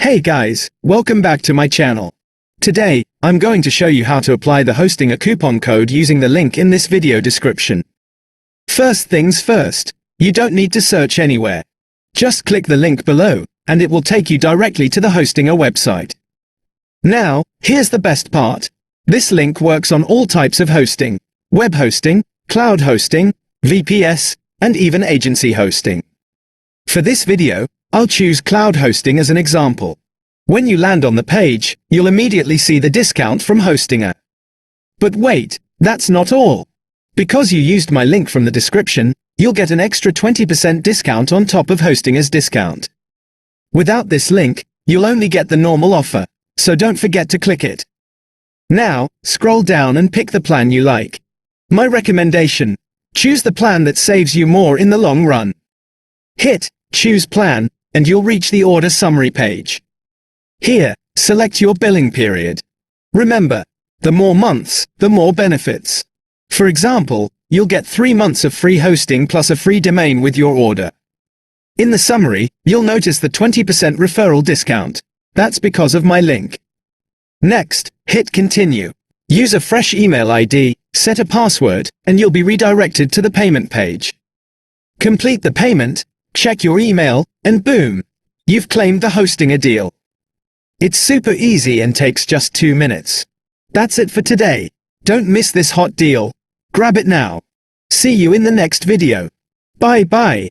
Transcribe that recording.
Hey guys, welcome back to my channel. Today, I'm going to show you how to apply the Hostinger coupon code using the link in this video description. First things first, you don't need to search anywhere. Just click the link below, and it will take you directly to the Hostinger website. Now, here's the best part. This link works on all types of hosting: web hosting, cloud hosting, VPS, and even agency hosting. For this video, I'll choose cloud hosting as an example. When you land on the page, you'll immediately see the discount from Hostinger. But wait, that's not all. Because you used my link from the description, you'll get an extra 20% discount on top of Hostinger's discount. Without this link, you'll only get the normal offer, so don't forget to click it. Now, scroll down and pick the plan you like. My recommendation: choose the plan that saves you more in the long run. Hit Choose Plan, and you'll reach the order summary page. Here, select your billing period. Remember, the more months, the more benefits. For example, you'll get 3 months of free hosting plus a free domain with your order. In the summary, you'll notice the 20% referral discount. That's because of my link. Next, hit Continue. Use a fresh email ID, set a password, and you'll be redirected to the payment page. Complete the payment, check your email, and boom! You've claimed the Hostinger deal. It's super easy and takes just 2 minutes. That's it for today. Don't miss this hot deal. Grab it now. See you in the next video. Bye bye.